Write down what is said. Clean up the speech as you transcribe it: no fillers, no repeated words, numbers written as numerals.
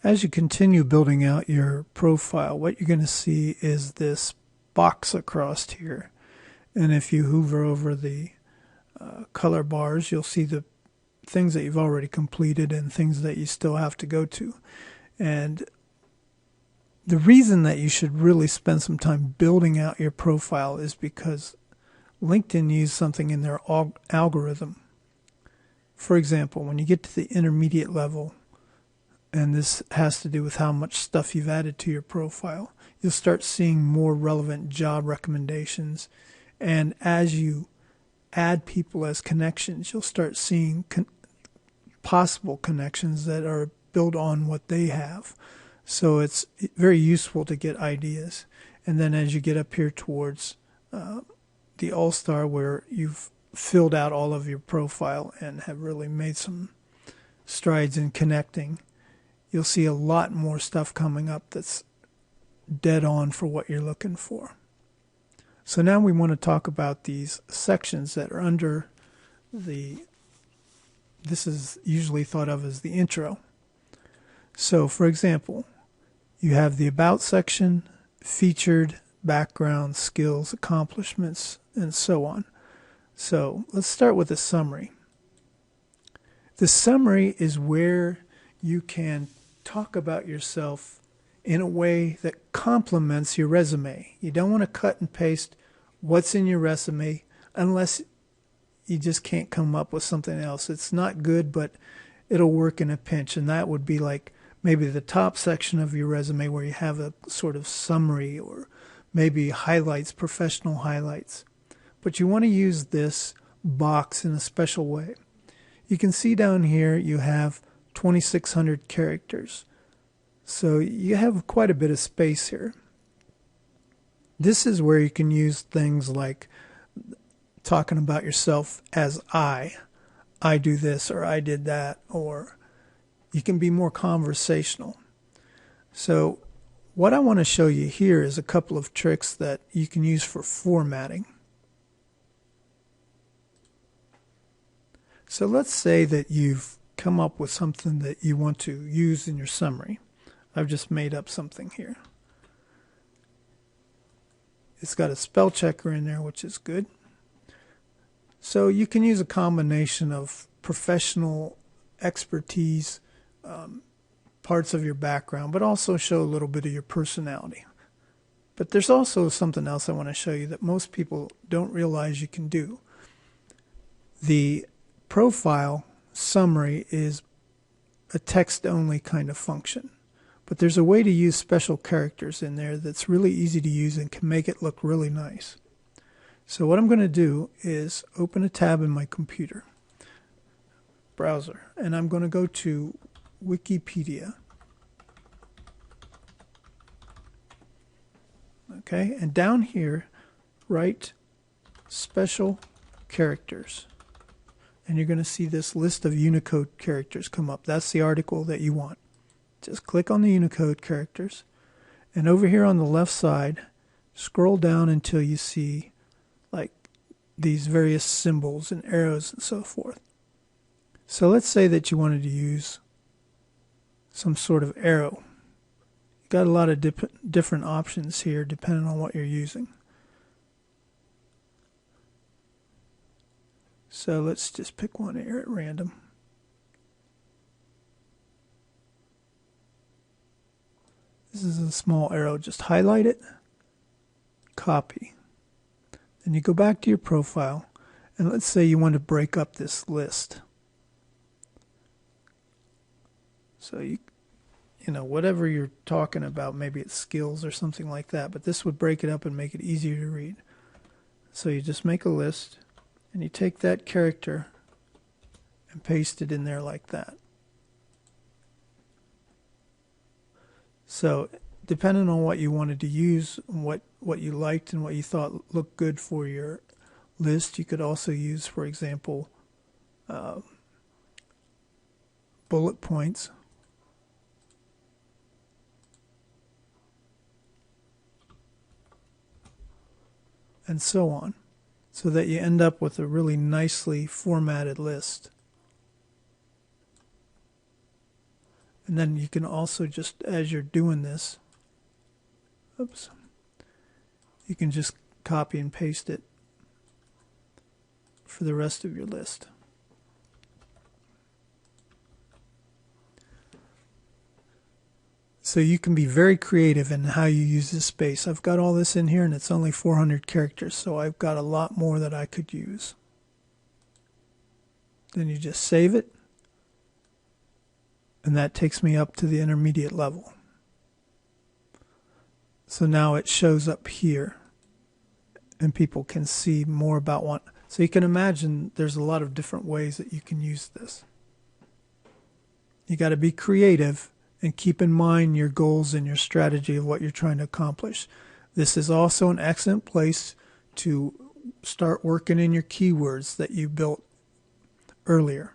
As you continue building out your profile, what you're going to see is this box across here. And if you hover over the color bars, you'll see the things that you've already completed and things that you still have to go to. And the reason that you should really spend some time building out your profile is because LinkedIn used something in their algorithm. For example, when you get to the intermediate level, and this has to do with how much stuff you've added to your profile, you'll start seeing more relevant job recommendations. And as you add people as connections, you'll start seeing possible connections that are built on what they have. So it's very useful to get ideas. And then as you get up here towards the All-Star, where you've filled out all of your profile and have really made some strides in connecting, you'll see a lot more stuff coming up that's dead on for what you're looking for. So now we want to talk about these sections that are under this is usually thought of as the intro. So for example, you have the About section, Featured, Background, Skills, Accomplishments, and so on. So let's start with a summary. The summary is where you can talk about yourself in a way that complements your resume. You don't want to cut and paste what's in your resume unless you just can't come up with something else. It's not good, but it'll work in a pinch, and that would be like maybe the top section of your resume where you have a sort of summary or maybe highlights, professional highlights. But you want to use this box in a special way. You can see down here you have 2,600 characters. So you have quite a bit of space here. This is where you can use things like talking about yourself as I do this, or I did that, or you can be more conversational. So what I want to show you here is a couple of tricks that you can use for formatting. So let's say that you've come up with something that you want to use in your summary. I've just made up something here. It's got a spell checker in there, which is good. So you can use a combination of professional expertise, parts of your background, but also show a little bit of your personality. But there's also something else I want to show you that most people don't realize you can do. The profile summary is a text-only kind of function. But there's a way to use special characters in there that's really easy to use and can make it look really nice. So what I'm going to do is open a tab in my computer browser, and I'm going to go to Wikipedia. Okay, and down here, write special characters. And you're going to see this list of Unicode characters come up. That's the article that you want. Just click on the Unicode characters, and over here on the left side, scroll down until you see like these various symbols and arrows and so forth. So let's say that you wanted to use some sort of arrow. You've got a lot of different options here depending on what you're using. So let's just pick one here at random. This is a small arrow. Just highlight it, copy. Then you go back to your profile, and let's say you want to break up this list. So you know, whatever you're talking about, maybe it's skills or something like that, but this would break it up and make it easier to read. So you just make a list, and you take that character and paste it in there like that. So depending on what you wanted to use, what you liked and what you thought looked good for your list, you could also use, for example, bullet points. And so on, so that you end up with a really nicely formatted list. And then you can also just, as you're doing this, oops, you can just copy and paste it for the rest of your list. So you can be very creative in how you use this space. I've got all this in here and it's only 400 characters, so I've got a lot more that I could use. Then you just save it, and that takes me up to the intermediate level. So now it shows up here, and people can see more about one. So you can imagine there's a lot of different ways that you can use this. You got to be creative and keep in mind your goals and your strategy of what you're trying to accomplish. This is also an excellent place to start working in your keywords that you built earlier.